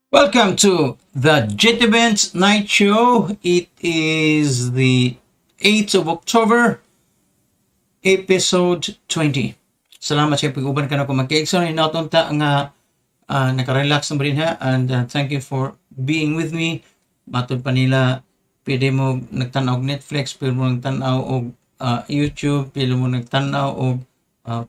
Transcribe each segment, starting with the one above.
Welcome to the Benz Night Show. It is the 8th of October, episode 20. Salamat sa pag-uban ka na kung mag-kaigson. Inatunta nga nakarelax na ba rin ha. And thank you for being with me. Matod pa nila, pwede mo nagtanaw og Netflix, pwede mo nagtanaw og YouTube, pwede mo nagtanaw og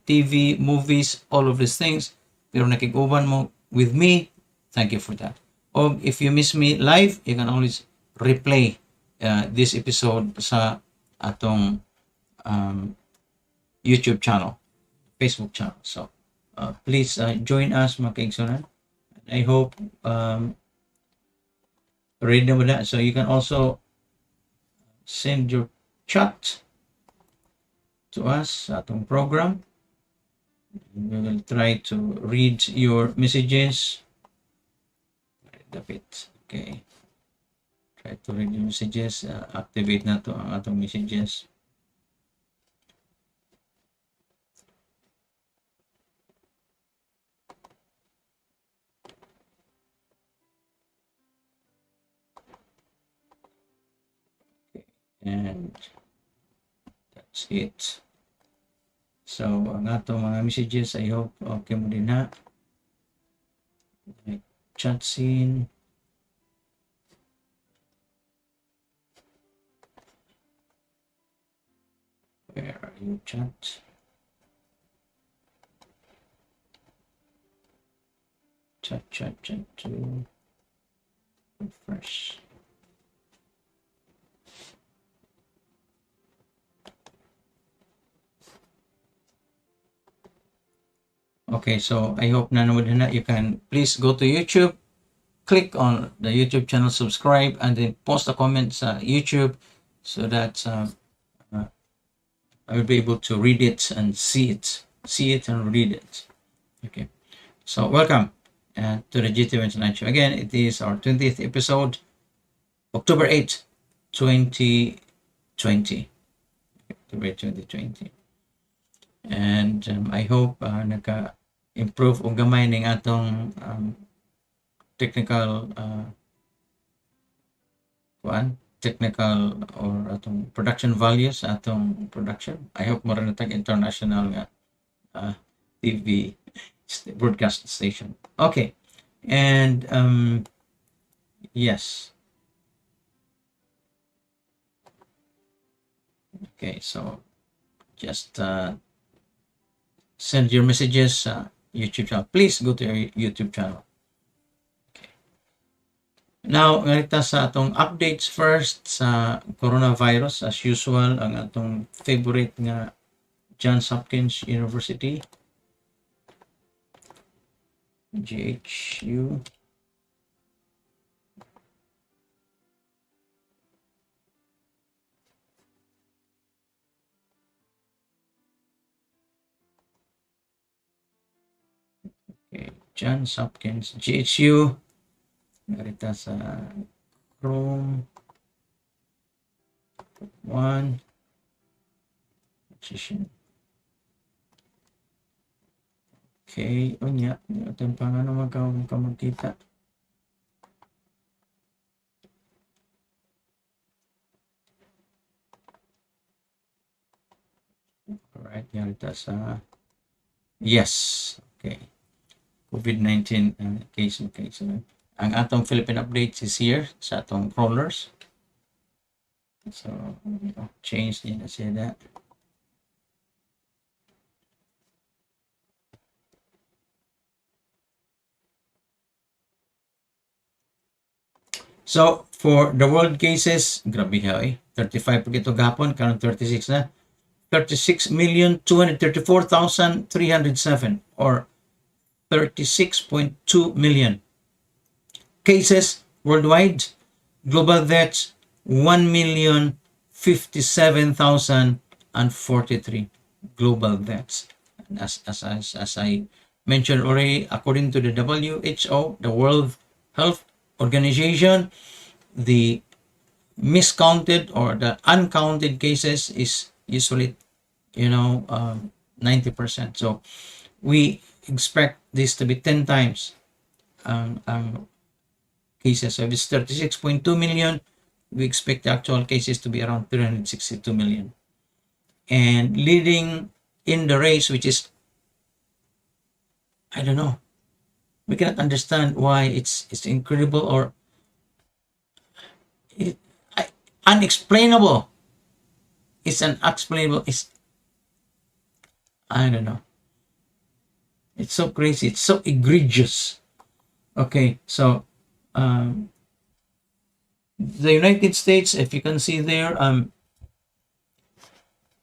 TV, movies, all of these things. Pero nakig-uban mo with me, thank you for that. Or if you miss me live, you can always replay this episode sa atong YouTube channel, Facebook channel. So please join us mga kaigsunan. I hope read na mo na. So you can also send your chat to us sa atong program. We will try to read your messages. A bit. Okay. Try to read your messages. Activate na to ang atong messages. Okay. And that's it. So, ang atong mga messages, I hope okay mo din na. Chat scene. Where are you, chat? Chat to refresh. Okay, so I hope nanood na. You can please go to YouTube, click on the YouTube channel, subscribe, and then post a comment sa YouTube so that I will be able to read it and see it and read it. Okay, so welcome to the GTV Tonight Show. Again, it is our 20th episode, October 8th, 2020. October 2020. And I hope naka-improve o gamay ng atong technical technical or atong production values atong production. I hope mo rin natag international nga TV broadcast station. Okay. And yes. Okay, so just send your messages sa YouTube channel. Please go to your YouTube channel. Okay. Now, ngalita sa atong updates first sa coronavirus. As usual, ang atong favorite nga Johns Hopkins University. GHU. Okay, Johns Hopkins, GHU. Narita sa Chrome. 1. Position. Okay, unya. Ito yung pangano magkita. Alright, narita sa yes. Okay. COVID-19 case. Okay, so ang atong Philippine updates is here sa atong crawlers. So, change din na siya that. So, for the world cases, grabe ha 35 po ito gapon, karon 36 na. 36,234,307 or 36.2 million cases worldwide. Global deaths 1,057,043 global deaths. And as I mentioned already, according to the WHO, the World Health Organization, the miscounted or the uncounted cases is usually 90%. So we expect this to be 10 times ang cases. So if it's 36.2 million, we expect the actual cases to be around 362 million. And leading in the race, which is, I don't know, we cannot understand why it's incredible or it, unexplainable. It's unexplainable. I don't know. It's so crazy. It's so egregious. Okay, so the United States, if you can see there,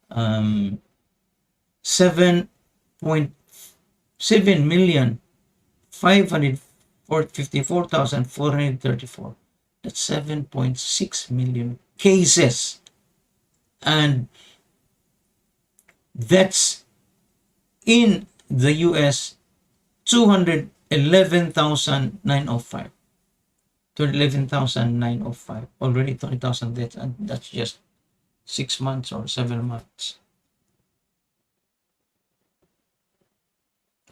7.7,554,434. That's 7.6 million cases. And that's in the US, 211,905. 211,905. Already 20,000 deaths, and that's just 6 months or 7 months.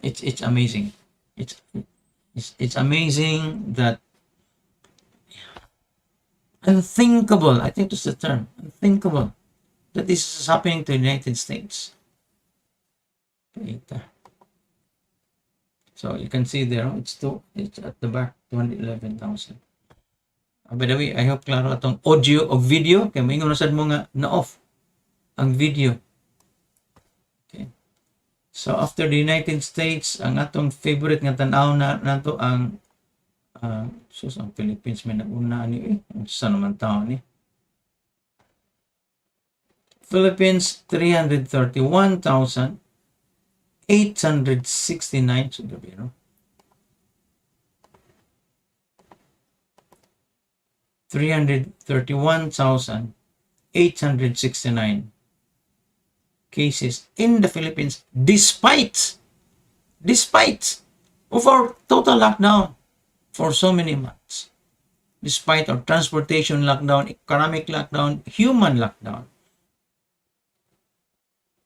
It's amazing. It's amazing that unthinkable, I think that's the term, unthinkable, that this is happening to the United States. So you can see there, it's at the back, 211,000. By the way, I hope klaro atong audio o video, kaya maingon na sad mo nga na-off ang video. Okay. So after the United States, ang atong favorite nga tanaw na nato ang ang Philippines may naguna ni sa naman tao ni Philippines 331,869 so gabi no 331,869 cases in the Philippines despite of our total lockdown for so many months, despite our transportation lockdown, economic lockdown, human lockdown.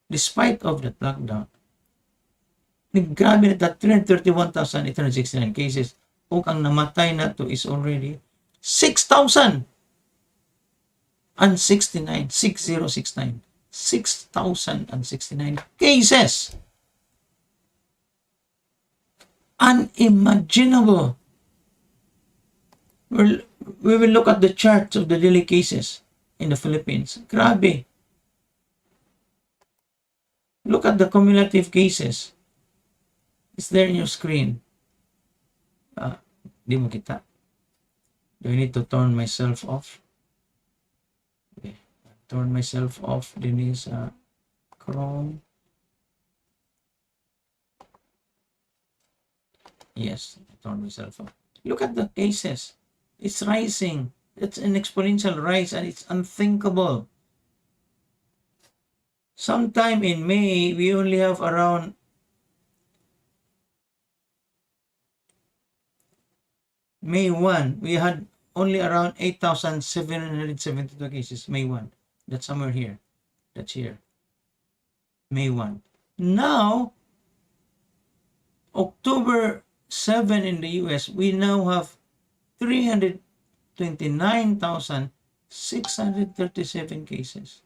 Despite of that lockdown, grabe na that 331,869 cases, o ang namatay na to is already 6,069, 6,069 cases. Unimaginable. We will look at the charts of the daily cases in the Philippines. Grabe. Look at the cumulative cases. It's there in your screen. Di mo kita. Do I need to turn myself off? Okay. Turn myself off. Din sa Chrome. Yes, turn myself off. Look at the cases. It's rising. It's an exponential rise and it's unthinkable. Sometime in May, we only have around May 1, we had only around 8,772 cases. May 1. That's somewhere here. That's here. May 1. Now, October 7 in the US, we now have 329,637 cases.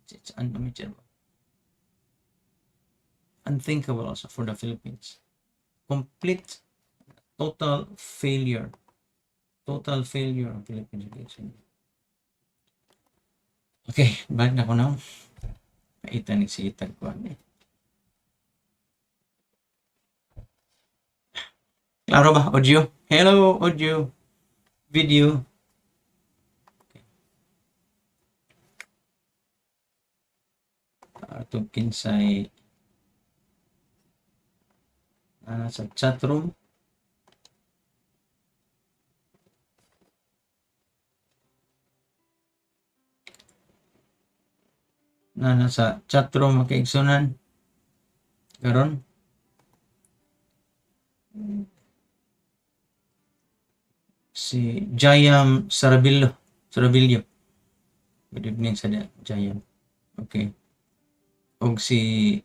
It's unimaginable. Unthinkable also for the Philippines. Complete, total failure. Total failure of Philippine education. Okay, back na ko now. Paita ni si Itag ko. Klaro ba? Audio? Hello, audio. Video. Itong kinsay sa chatroom. Na nasa chatroom makaigsunan karon si Jayam Sarabillo Good evening sa Giant. Okay. Og si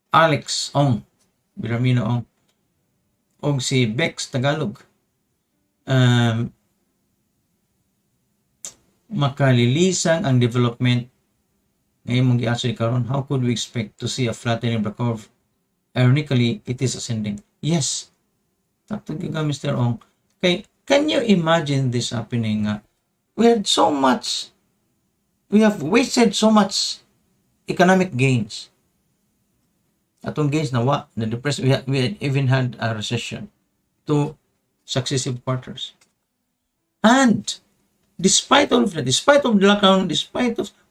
Alex Ong, Biramino Ong. Og si Bex Tagalog. Makalilisang ang development ngayon mong giasoy karon. How could we expect to see a flattening of the curve? Ironically, it is ascending. Yes. Tatog ka, Mr. Ong. Okay, can you imagine this happening? We have wasted so much economic gains. Atong gains na depressed. We even had a recession, 2 successive quarters. And despite all of that, despite of the lockdown,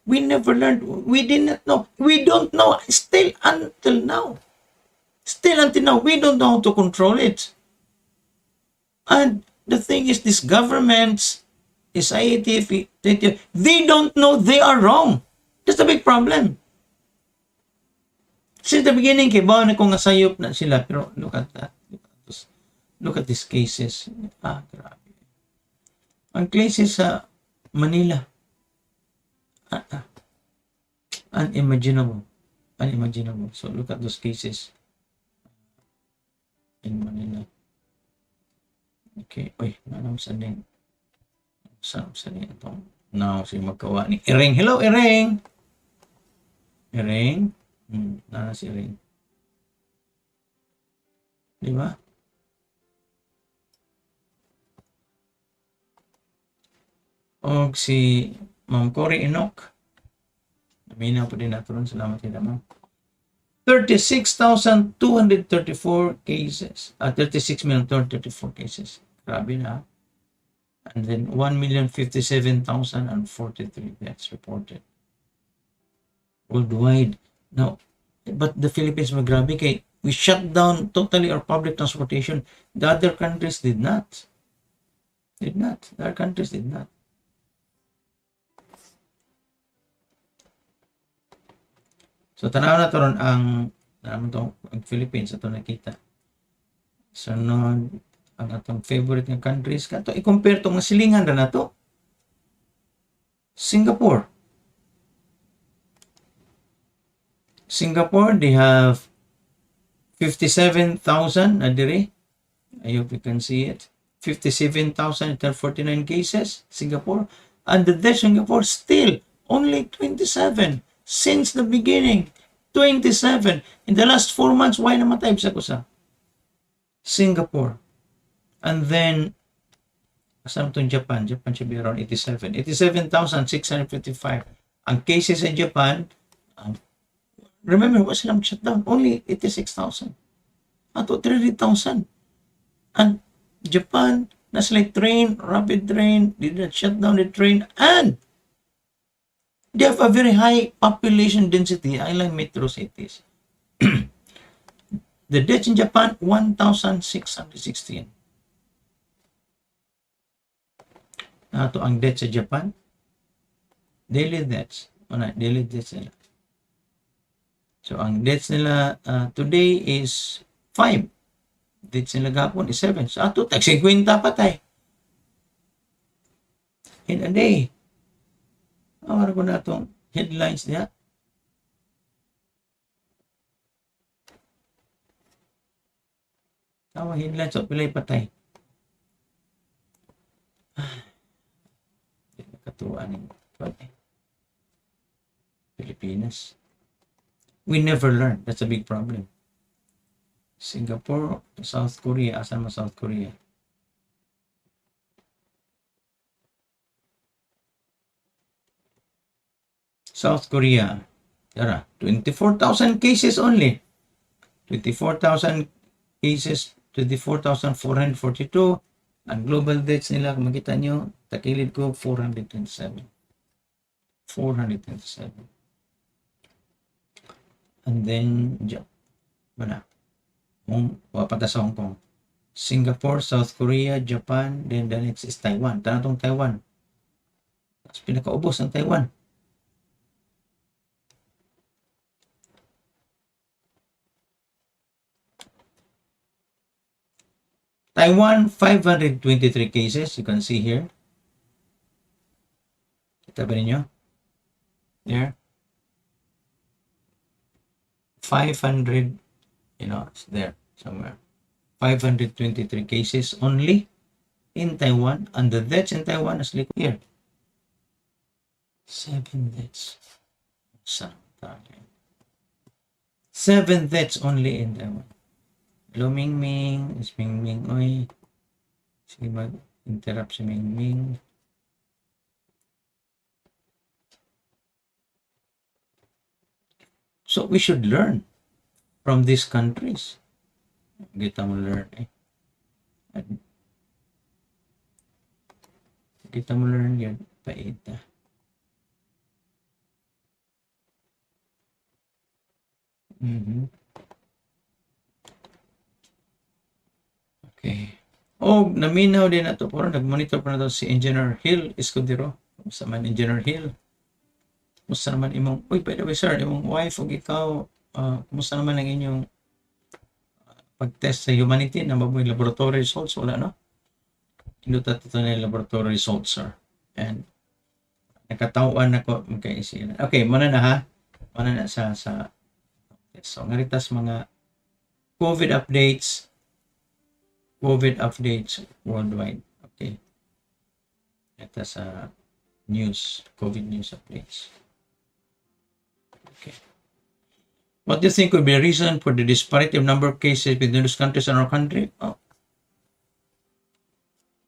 we never learned, we didn't know, we don't know, still until now, we don't know how to control it. And the thing is, these governments, SIATF, they don't know they are wrong. That's the big problem. Since the beginning, kay bawa na kung nasayop na sila, pero look at that. Look at these cases. Grabe. Ang cases sa Manila, unimaginable. So look at those cases in Manila. Okay, nanam sa din. Sa din itong now si magkawa ni Ireng. Hello, Ireng. Nana si Ireng. Di ba? O si Ma'am Cory Enoch. Naminaw po din nato ron. Salamat kita, ma'am. 36,234 cases. 36,234 cases. Grabe na. And then 1,057,043 deaths reported. Worldwide. Now, but the Philippines, grabe kay we shut down totally our public transportation. The other countries did not. The other countries did not. So, tanaw na to ron ang Philippines. Ito nakita. So, ang atong favorite ng countries. Kato, i-compare to, silingan na to. Singapore, they have 57,000 na dire. I hope you can see it. 57,049 cases, Singapore. And the death Singapore still only 27. Since the beginning, 27. In the last 4 months, why namatay sa kusa? Singapore. And then, asan itong Japan? Japan should be around 87. 87,655. Ang cases in Japan, remember, was silang shutdown? Only 86,000. Ato 300,000. And Japan, nasa like train, rapid train, did not shut down the train, and they have a very high population density, unlike metro cities. The deaths in Japan, 1,616. Ito ang deaths sa Japan. Daily deaths. Daily deaths nila. So, ang deaths nila today is 5. Deaths nila gapon is 7. So, ato, 50 patay. In a day. Awar ko na itong headlines niya. Tawang headlines o pilay patay. Nakatuwa ng Pilipinas. We never learn. That's a big problem. Singapore, South Korea. Asan mo South Korea? South Korea, 24,000 cases only. 24,000 cases, 24,442. Ang global deaths nila, kung makita nyo, takilid ko, 427. 427. And then, wapata sa Hong Kong. Singapore, South Korea, Japan, then the next is Taiwan. Tanatong Taiwan. Tapos pinakaubos ang Taiwan. Taiwan, 523 cases, you can see here. Kita ba ninyo? There. 500, it's there somewhere. 523 cases only in Taiwan, and the deaths in Taiwan is like here. 7 deaths. 7 deaths only in Taiwan. Hello, Mingming. Is Mingming. Oy. Sige, mag-interrupt si Mingming. So we should learn from these countries. Kita mo learn Kita mo learn yun. Paita. Okay. Oh, naminaw din na ito. Pero nag-monitor pa na ito si Engineer Hill Escudero. Kumusta man, Engineer Hill? Kumusta naman imong, uy, by the way, sir, imong wife o ikaw, kumusta naman ang inyong pag-test sa humanity na mabuhay laboratory results? Wala, no? Inutat ito na yung laboratory results, sir. And nakatawan ako, magkaisilan. Okay, muna na ha. Muna na sa so, ngaritas mga COVID updates worldwide. Okay. Ito sa news, COVID news updates. Okay. What do you think could be a reason for the disparity of number of cases within those countries in our country? Oh.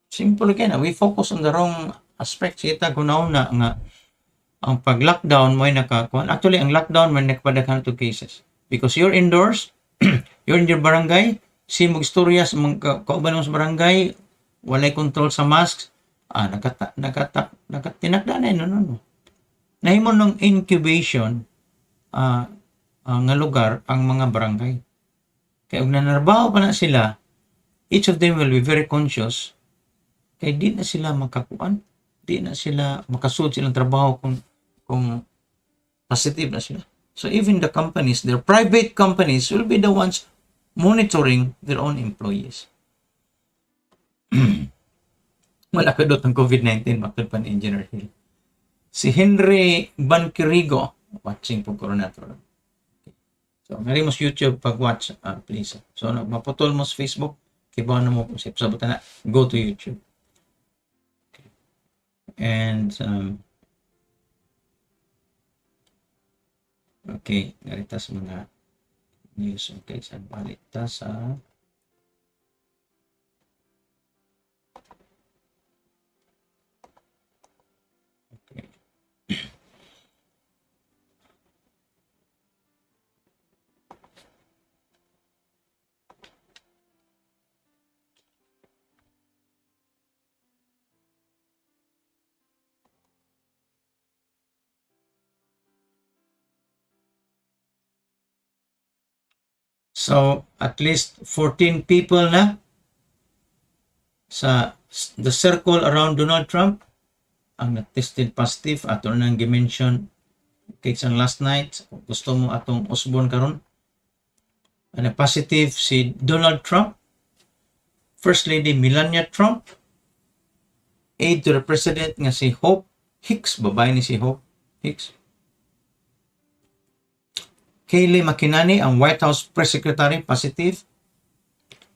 Simple again. We focus on the wrong aspects. Kita ko na nga ang pag-lockdown mo ay nakakuha. Actually, ang lockdown may nakapadakan to cases. Because you're indoors, you're in your barangay, simog istorya sa mga kauban mo sa barangay, walay control sa masks, tinakda na yun, no. Nahimo ng incubation nga lugar ang mga barangay. Kaya kung nanarbaho pa na sila, each of them will be very conscious, kaya di na sila makakuan, di na sila makasud silang trabaho kung positive na sila. So even the companies, their private companies will be the ones monitoring their own employees. Wala ka doon ang COVID-19, matod pa ni Engineer Hill. Si Henry Banquirigo, watching po Coronator. Okay. So, ngari mo sa YouTube pag-watch, please. So, maputol mo sa Facebook, kibahan na mo kung sabutan na, go to YouTube. Okay. And, okay, narita sa mga news. Okay, saan balita sa okay. So, at least 14 people na sa the circle around Donald Trump ang na-tested positive ato nang gi-mention kay sang last night. Gusto mo atong Osborne karon. Ana positive si Donald Trump, First Lady Melania Trump, aide to the President nga si Hope Hicks, babae ni si Hope Hicks. Kayleigh McEnany, ang White House Press Secretary, positive.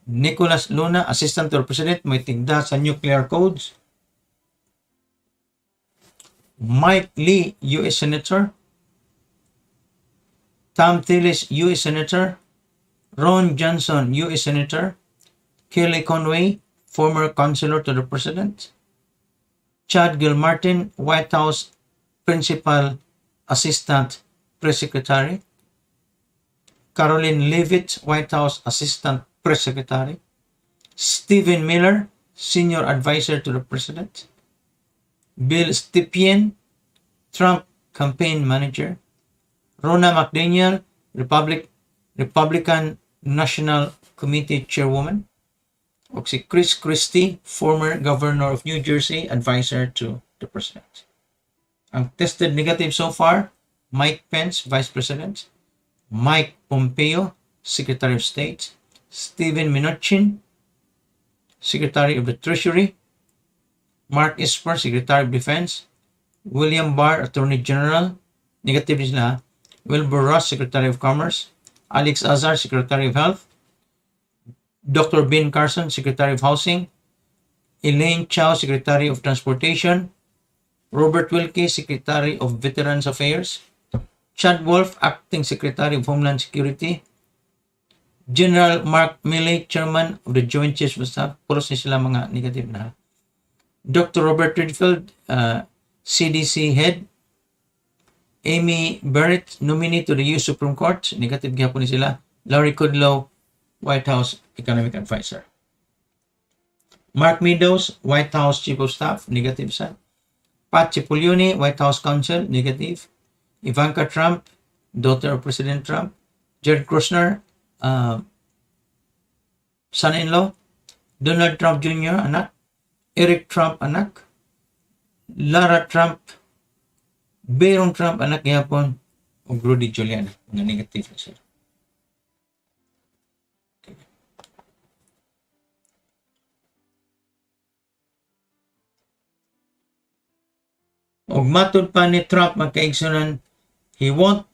Nicholas Luna, Assistant to the President, may tigda sa nuclear codes. Mike Lee, U.S. Senator. Tom Tillis, U.S. Senator. Ron Johnson, U.S. Senator. Kelly Conway, former counselor to the President. Chad Gilmartin, White House Principal Assistant Press Secretary. Caroline Leavitt, White House Assistant Press Secretary. Stephen Miller, Senior Advisor to the President. Bill Stepien, Trump Campaign Manager. Ronna McDaniel, Republican National Committee Chairwoman. O si Chris Christie, former Governor of New Jersey, Advisor to the President. Ang tested negative so far, Mike Pence, Vice President. Mike Pompeo, Secretary of State. Steven Mnuchin, Secretary of the Treasury. Mark Esper, Secretary of Defense. William Barr, Attorney General, negative din sila. Wilbur Ross, Secretary of Commerce. Alex Azar, Secretary of Health. Dr. Ben Carson, Secretary of Housing. Elaine Chao, Secretary of Transportation. Robert Wilkie, Secretary of Veterans Affairs. Chad Wolf, Acting Secretary of Homeland Security. General Mark Milley, Chairman of the Joint Chiefs of Staff. Puros na sila mga negative na. Dr. Robert Redfield, CDC Head. Amy Barrett, nominee to the US Supreme Court. Negative gyapon ni sila. Larry Kudlow, White House Economic Advisor. Mark Meadows, White House Chief of Staff. Negative sa. Pat Cipollone, White House Counsel. Negative. Ivanka Trump, daughter of President Trump. Jared Kushner, son-in-law. Donald Trump Jr., anak. Eric Trump, anak. Lara Trump, Barron Trump, anak yapon. O Rudy Giuliani, mga negative na sila. Okay. O matod pa ni Trump, magkaigsunan, he won't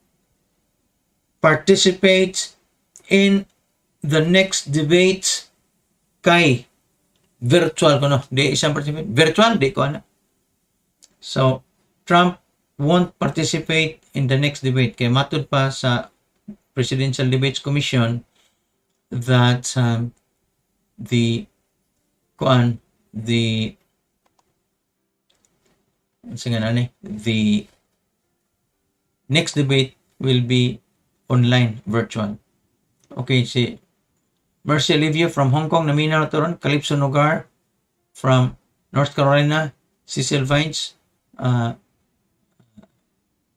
participate in the next debate kay virtual ko no. Di isang participate. Virtual, di ko na. So, Trump won't participate in the next debate. Kaya matod pa sa Presidential Debates Commission that the next debate will be online, virtual. Okay, si Mercy Olivia from Hong Kong, naminaw na to ron. Calypso Nogar from North Carolina. Cecil Vines,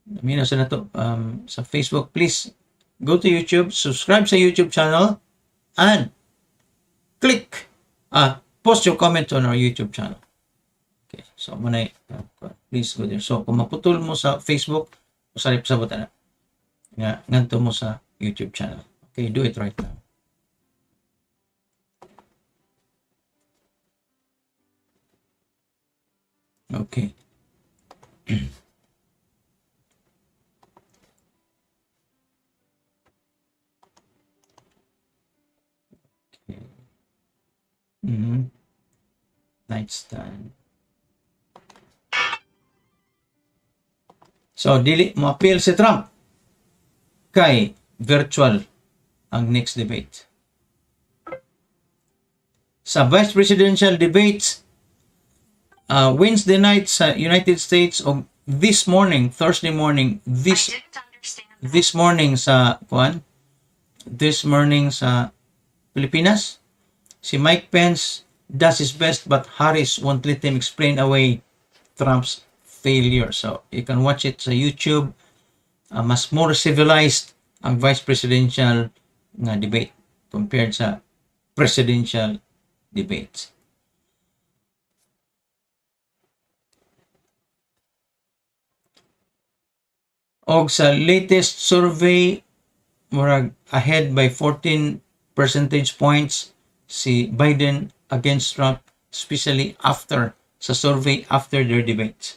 naminaw sa na to sa Facebook. Please go to YouTube, subscribe sa YouTube channel, and click, post your comment on our YouTube channel. Okay, so muna, please go there. So, kung maputol mo sa Facebook, usarip sa buta na, nganto mo sa YouTube channel. Okay, do it right now. Okay. Okay. Nightstand. So, dili mo appeal si Trump kay virtual ang next debate. Sa Vice Presidential debates, Wednesday night sa United States o this morning, Thursday morning, this morning sa Pilipinas, si Mike Pence does his best but Harris won't let him explain away Trump's failure. So, you can watch it sa YouTube. Mas more civilized ang vice presidential nga debate compared sa presidential debates. Og sa latest survey, murag ahead by 14 percentage points si Biden against Trump, especially after sa survey after their debate.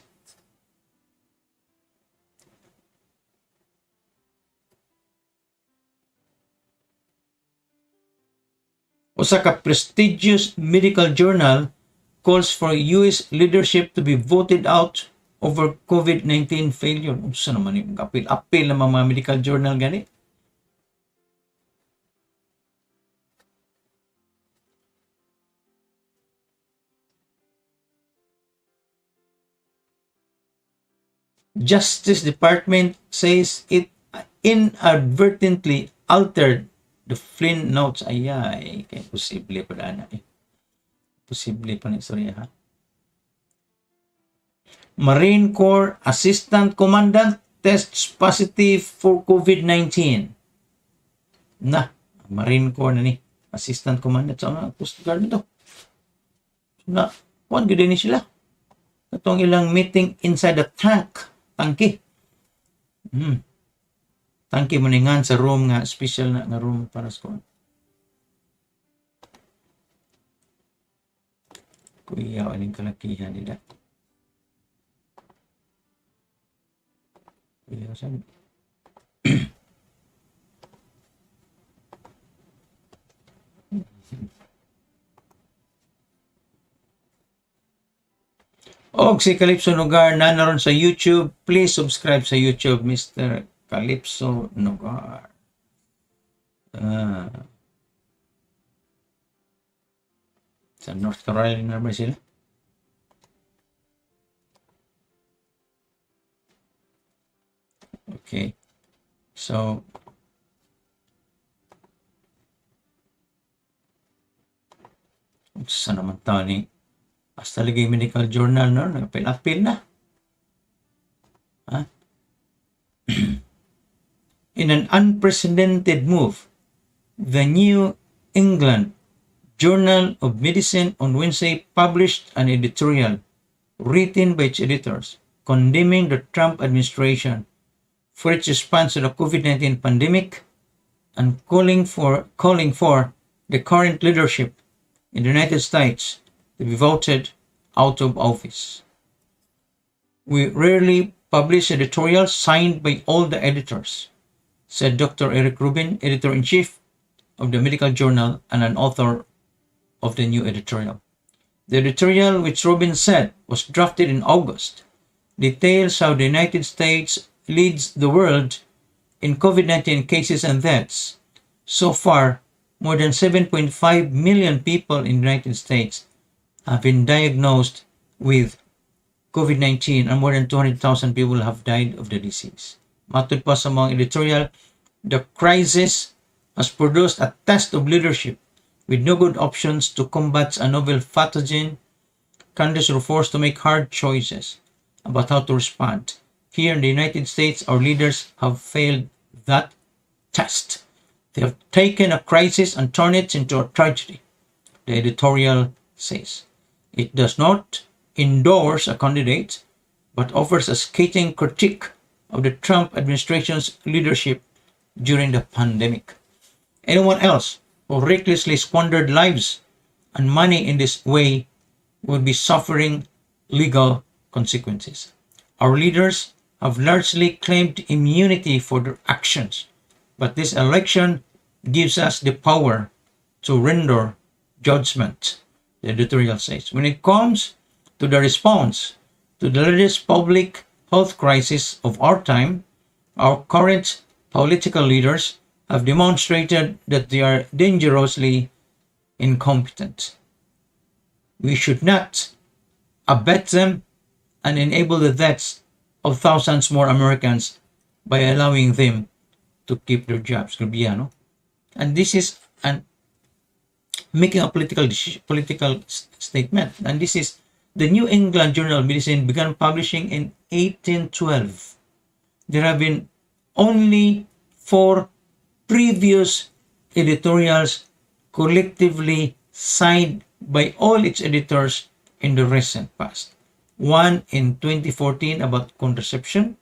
Usa ka prestigious medical journal calls for US leadership to be voted out over COVID-19 failure. Usa naman yung apil ng mga medical journal gani. Justice Department says it inadvertently altered the Flynn notes. Ayay, kaya posible pa na Posible pa na istorya ha. Marine Corps Assistant Commandant tests positive for COVID-19. Na, Marine Corps na ni. Assistant Commandant sa mga Coast Guard nito. Na, kuwan gud ni sila. Katong ilang meeting inside the tangke. Tangke mo ningan sa room nga, special na nga room para sa kuwan. Kuya, aling kalakihan nila. Og si Calypso Nogar na naroon sa YouTube. Please subscribe sa YouTube, Mr. Calypso Nogar. Sa North Carolina ba sila? Okay. So, sa naman tani, hasta lagi medical journal, no? Nagpil-apil na. In an unprecedented move, the New England Journal of Medicine on Wednesday published an editorial written by its editors condemning the Trump administration for its response to the COVID-19 pandemic and calling for the current leadership in the United States to be voted out of office. We rarely publish editorials signed by all the editors, said Dr. Eric Rubin, editor-in-chief of the medical journal and an author of the new editorial. The editorial, which Rubin said was drafted in August, details how the United States leads the world in COVID-19 cases and deaths. So far, more than 7.5 million people in the United States have been diagnosed with COVID-19 and more than 200,000 people have died of the disease. Matod pa sa mga editorial, the crisis has produced a test of leadership with no good options to combat a novel pathogen. Countries are forced to make hard choices about how to respond. Here in the United States, our leaders have failed that test. They have taken a crisis and turned it into a tragedy, the editorial says. It does not endorse a candidate, but offers a scathing critique of the Trump administration's leadership during the pandemic. Anyone else who recklessly squandered lives and money in this way will be suffering legal consequences. Our leaders have largely claimed immunity for their actions, but this election gives us the power to render judgment, the editorial says. When it comes to the response to the largest public health crisis of our time, our current political leaders have demonstrated that they are dangerously incompetent. We should not abet them and enable the deaths of thousands more Americans by allowing them to keep their jobs. And this is making a political statement. And this is the New England Journal of Medicine began publishing in 1812. There have been only 4 previous editorials collectively signed by all its editors in the recent past. One in 2014 about contraception.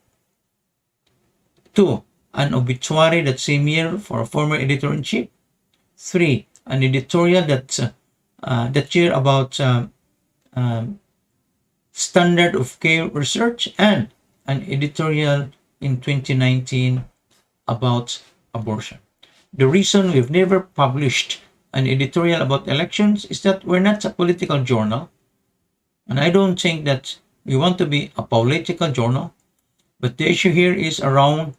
2, an obituary that same year for a former editor-in-chief. 3, an editorial that year about standard of care research, and an editorial in 2019 about abortion. The reason we've never published an editorial about elections is that we're not a political journal, and I don't think that we want to be a political journal, but the issue here is around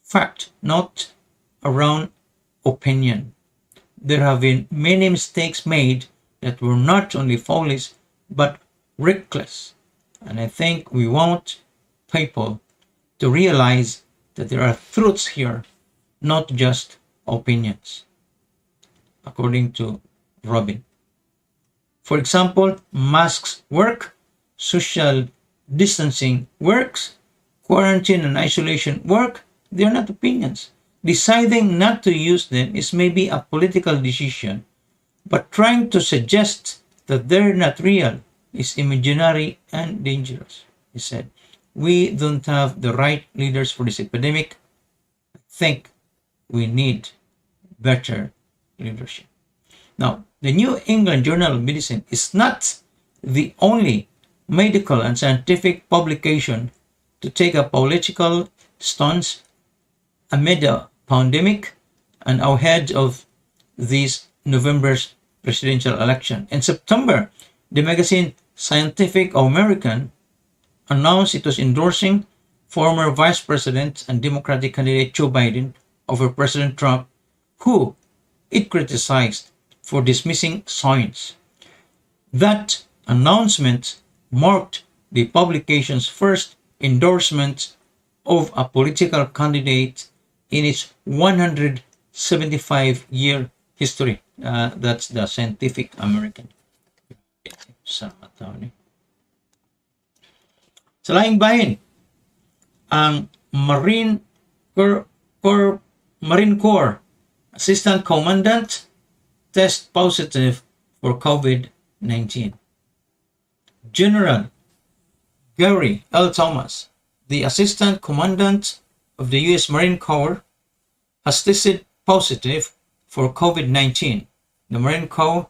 fact, not around opinion. There have been many mistakes made that were not only foolish but reckless, and I think we want people to realize that there are truths here, not just opinions, according to Robin. For example, masks work, social distancing works, quarantine and isolation work. They are not opinions. Deciding not to use them is maybe a political decision, but trying to suggest that they're not real is imaginary and dangerous, he said. We don't have the right leaders for this epidemic. I think we need better leadership. Now, the New England Journal of Medicine is not the only medical and scientific publication to take a political stones amid a pandemic and ahead of this November's presidential election. In September, the magazine Scientific American announced it was endorsing former Vice President and Democratic candidate Joe Biden over President Trump, who it criticized for dismissing science. That announcement marked the publication's first endorsement of a political candidate in its 175-year history. That's the Scientific American. Sa laing bahin, ang Marine Corps Assistant Commandant test positive for COVID-19. General Gary L. Thomas, the Assistant Commandant of the U.S. Marine Corps, has tested positive for COVID-19, the Marine Corps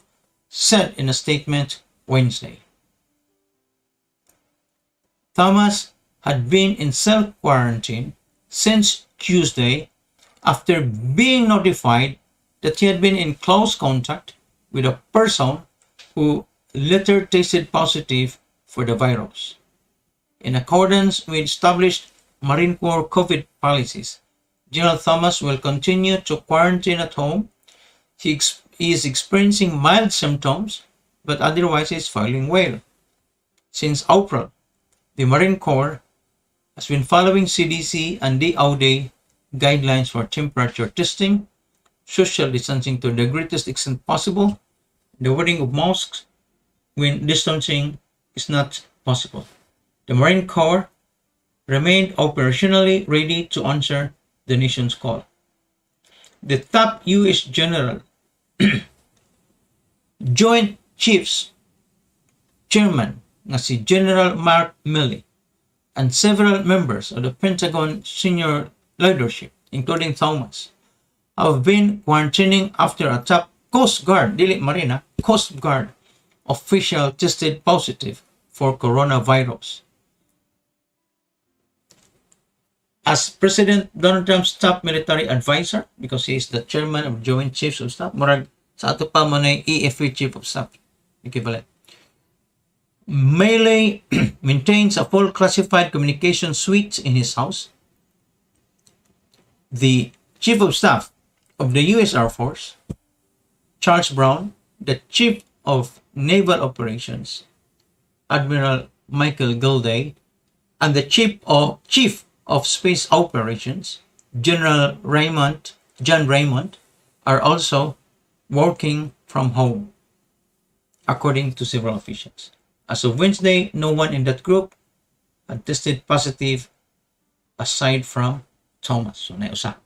said in a statement Wednesday. Thomas had been in self-quarantine since Tuesday after being notified that he had been in close contact with a person who later tested positive for the virus. In accordance with established Marine Corps COVID policies, General Thomas will continue to quarantine at home. He is experiencing mild symptoms, but otherwise is feeling well. Since April, the Marine Corps has been following CDC and DOD guidelines for temperature testing, social distancing to the greatest extent possible, the wearing of masks when distancing is not possible. The Marine Corps remained operationally ready to answer the nation's call. The top U.S. General Joint Chiefs Chairman na si General Mark Milley and several members of the Pentagon senior leadership, including Thomas, have been quarantining after a top Coast Guard, Coast Guard official tested positive for coronavirus. As President Donald Trump's top military advisor, because he is the chairman of Joint Chiefs of Staff, murag sa ato pa man ay EFA Chief of Staff, equivalent. Milley maintains a full classified communication suite in his house. The Chief of Staff of the U.S. Air Force, Charles Brown, the Chief of Naval Operations, Admiral Michael Gilday, and the Chief of Space Operations, General John Raymond, are also working from home, according to several officials. As of Wednesday, no one in that group had tested positive aside from Thomas. So, nausa.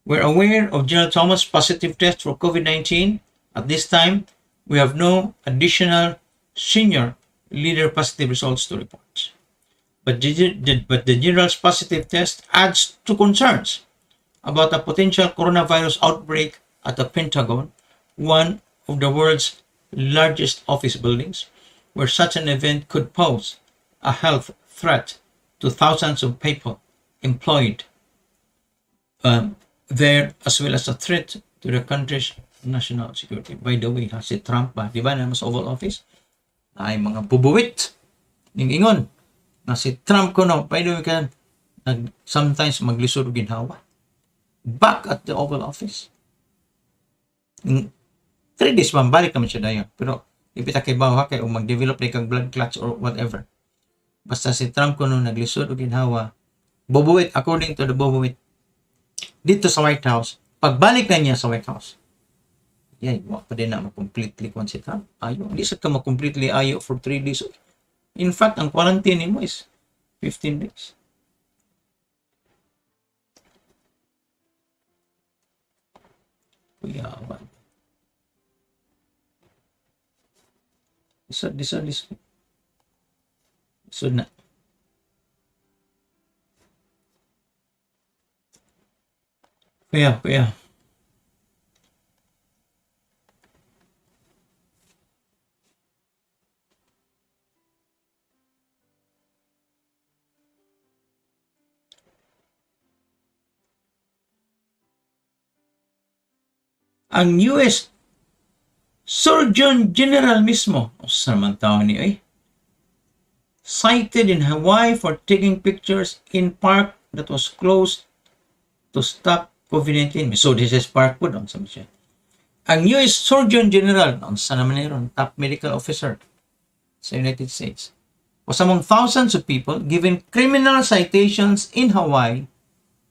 We're aware of General Thomas' positive test for COVID-19. At this time, we have no additional senior leader positive results to report. But the general's positive test adds to concerns about a potential coronavirus outbreak at the Pentagon, one of the world's largest office buildings, where such an event could pose a health threat to thousands of people employed there, as well as a threat to the country's national security. By the way, si Trump ba, di ba na mas Oval Office, ay mga bubuwit ning ingon na si Trump ko no, by the way ka, sometimes maglisod og ginhawa back at the Oval Office. 3 days man, balik naman siya dayon. Pero ipita kay bawa kay o mag-develop na kang blood clots or whatever. Basta si Trump ko no naglisod og ginhawa, bubuwit according to the bubuwit dito sa White House. Pagbalik na niya sa White House, wa pa din na ma-completely kung si Trump. Ayaw. Hindi sa ka ma-completely ayaw for 3 days. In fact, ang quarantine mo is 15 days. Kuyawan. Lisod na. Kuya. Ang US Surgeon General mismo, sa naman tao ni ay, cited in Hawaii for taking pictures in park that was closed to stop COVID-19. So this is park po doon sa siya. Ang US Surgeon General, sa naman niron, top medical officer sa United States, was among thousands of people given criminal citations in Hawaii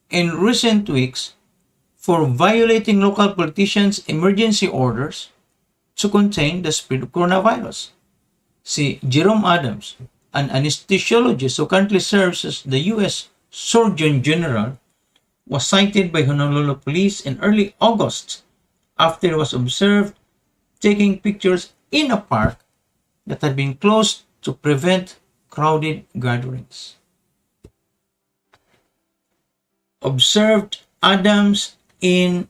in recent weeks for violating local politicians' emergency orders to contain the spread of coronavirus. Si Jerome Adams, an anesthesiologist who currently serves as the U.S. Surgeon General, was cited by Honolulu police in early August after he was observed taking pictures in a park that had been closed to prevent crowded gatherings. Observed Adams in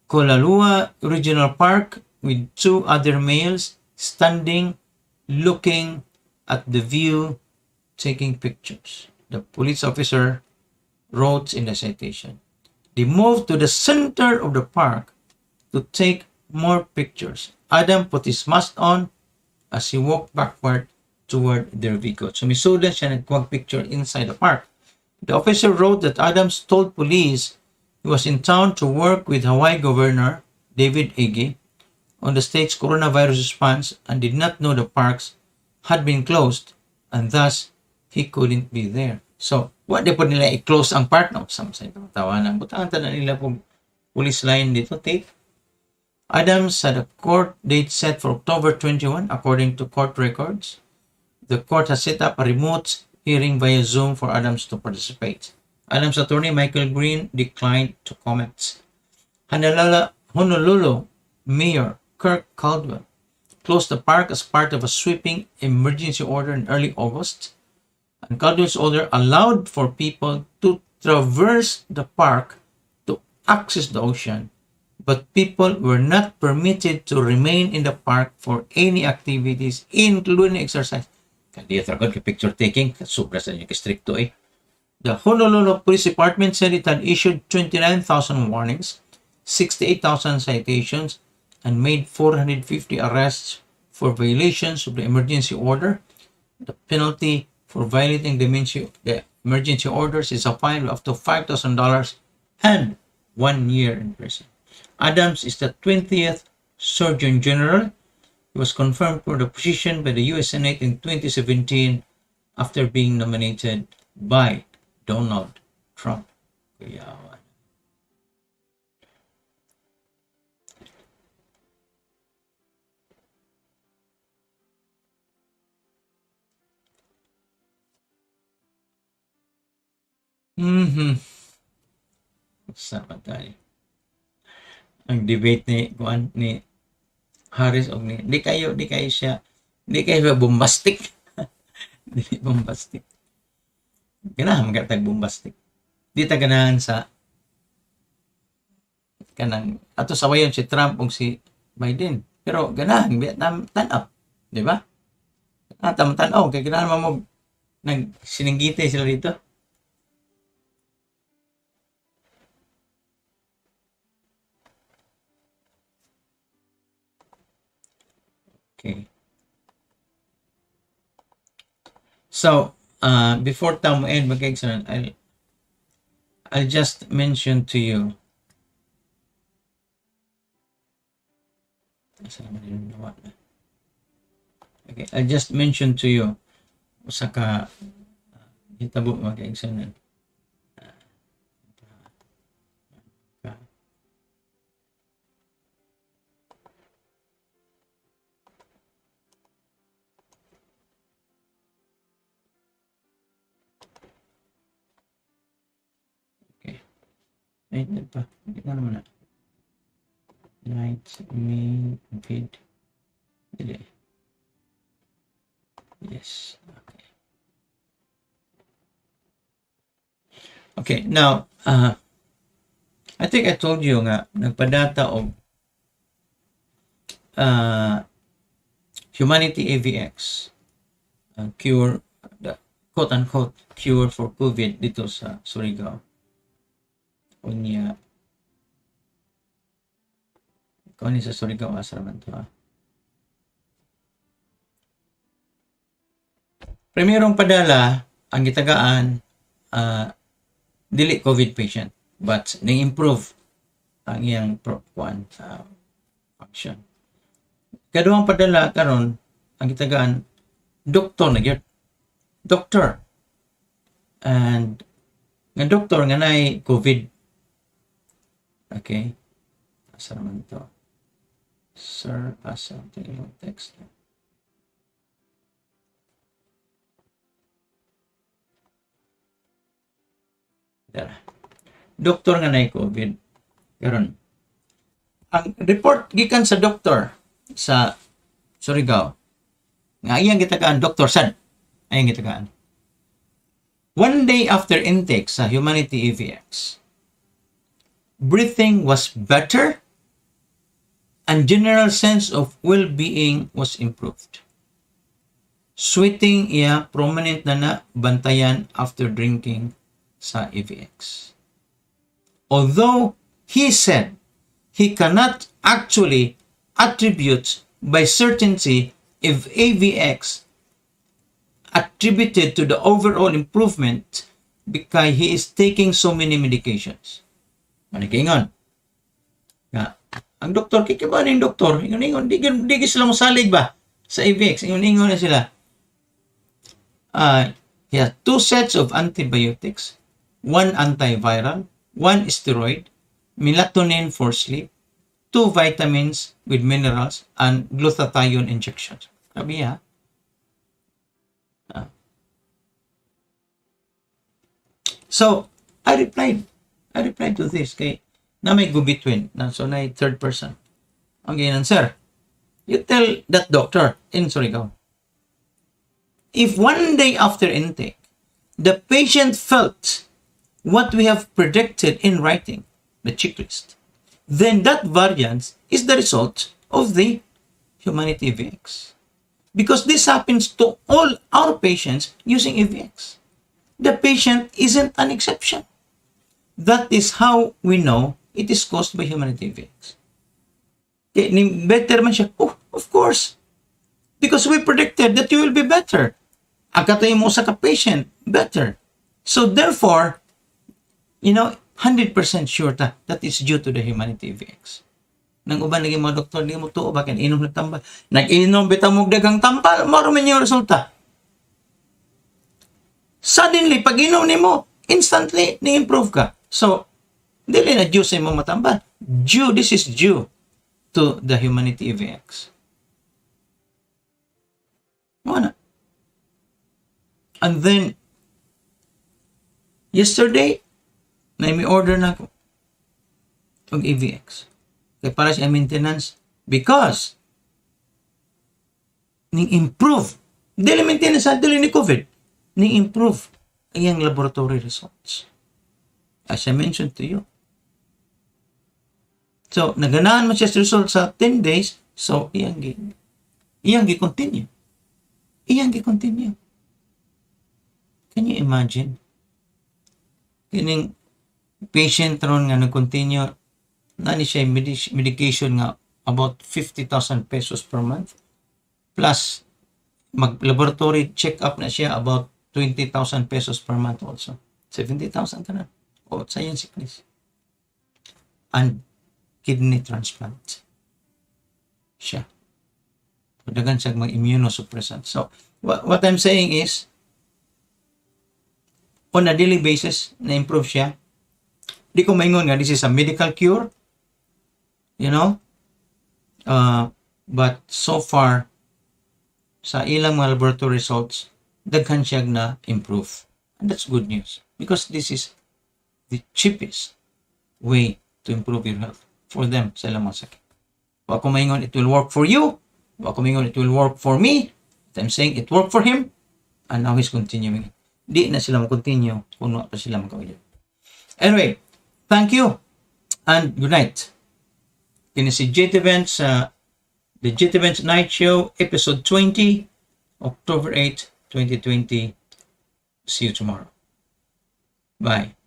Kolalua Regional Park with two other males standing, looking at the view, taking pictures. The police officer wrote in the citation. They moved to the center of the park to take more pictures. Adam put his mask on as he walked backward toward their vehicle. So misudan siya nagkuha picture inside the park. The officer wrote that Adams told police he was in town to work with Hawaii Governor David Ige on the state's coronavirus response and did not know the parks had been closed and thus he couldn't be there. So, what di po nila i-close ang park? No, sa tawanan. Butangan na nila po police line dito, tape. Adams had a court date set for October 21 according to court records. The court has set up a remote hearing via Zoom for Adams to participate. Adams' attorney Michael Green declined to comment. Honolulu Mayor Kirk Caldwell closed the park as part of a sweeping emergency order in early August, and Caldwell's order allowed for people to traverse the park to access the ocean, but people were not permitted to remain in the park for any activities, including exercise. Kaya talaga kay picture taking, sobra sa inyo stricto eh. The Honolulu Police Department said it had issued 29,000 warnings, 68,000 citations, and made 450 arrests for violations of the emergency order. The penalty for violating the emergency orders is a fine of up to $5,000 and 1 year in prison. Adams is the 20th Surgeon General. He was confirmed for the position by the U.S. Senate in 2017 after being nominated by Donald Trump. Sama tayo. Ang debate ni Harris og ni di kayo siya bombastic. Di bombastic. Ganahan magkatag bombastic. Di ta ganahan sa kanang ato sawayon si Trump ug si Biden. Pero ganahan Vietnam tan-up, di ba? Tan-aw kay ganahan mo nagsiningite sila dito. Okay. So, before tayo end mag-exam, I'll just mention to you. Okay, I'll just mention to you usa ka hitabo mag-exam. Ay, hindi pa. Hindi na naman na. Night, me, feed. Hindi. Yes. Okay. Okay, now, I think I told you nga, nagpadata og Humanity AVX cure, the quote-unquote cure for COVID dito sa Surigao. Unya Kung ano sa Surigao, asa naman to, Primerong padala, ang gitagaan, dili COVID patient, but ni-improve ang iyang function. Kaduhang padala karon ang gitagaan, doktor na gyud. Doktor. And nga doktor nga nay COVID. Okay. Asa naman to? Sir, asa yung text. Doktor nga nay COVID. Karon. Ang report gikan sa doktor sa Surigao nga iyang gitagaan Dr. Sad. Ayang gitagaan. One day after intake sa Humanity EVX, breathing was better and general sense of well-being was improved. Sweating iya prominent na bantayan after drinking sa EVX. Although he said he cannot actually attribute by certainty if AVX attributed to the overall improvement because he is taking so many medications. Manikingon. Ang doktor, kikiba na yung doktor, ingon, di sila masalig ba sa AVX? Ingon na sila. He has 2 sets of antibiotics, 1 antiviral, 1 steroid, melatonin for sleep, 2 vitamins with minerals, and glutathione injections. Sabi ha? So, I replied to this kay na may go between na so na third person. Ang ganyan, sir, you tell that doctor in Surigao, if one day after intake, the patient felt what we have predicted in writing, the checklist, then that variance is the result of the Humanity EVX. Because this happens to all our patients using EVX. The patient isn't an exception. That is how we know it is caused by Humanity EVX. Okay, better man siya. Oh, of course. Because we predicted that you will be better. Ang katayo mo sa ka-patient, better. So therefore, 100% sure that is due to the Humanity EVX. Nang uban lagi mga doktor, di mo tuo ba? Inom na tambal. Nag-inom, bitang mo dagang tambal, maroon yung resulta. Suddenly, pag inom ni mo, instantly, ni-improve ka. So, dili na due sa imong matambal. This is due to the Humanity EVX. Wala. And then, yesterday, may order na ako ng EVX. Kaya para sa maintenance, because ni-improve. Dili maintenance sa dili ni COVID. Ni-improve ang iyang laboratory results. As I mentioned to you. So, naganaan mo siya sa results sa 10 days, so iyang gi-continue. Iyang gi-continue. Can you imagine? Kining patient ron nga nag-continue, nani siya medication nga about 50,000 pesos per month, plus mag-laboratory check-up na siya about 20,000 pesos per month also. 70,000 ka na. O, sayang sickness. And kidney transplant. Siya. Padagan siya mga immunosuppressant. So, what I'm saying is, on a daily basis, na-improve siya. Di ko maingon nga, this is a medical cure. But so far, sa ilang mga laboratory results, daghan siya na improve. And that's good news. Because this is the cheapest way to improve your health for them sa ilang mga sakit. Wa ko maingon, it will work for you. Wa ko maingon, it will work for me. But I'm saying it worked for him. And now he's continuing. Di na sila mag-continue kung pa sila mag-awin. Anyway, thank you. And good night. Kini si JT Benz sa the JT Benz Nightshow, episode 20, October 8, 2020. See you tomorrow. Bye.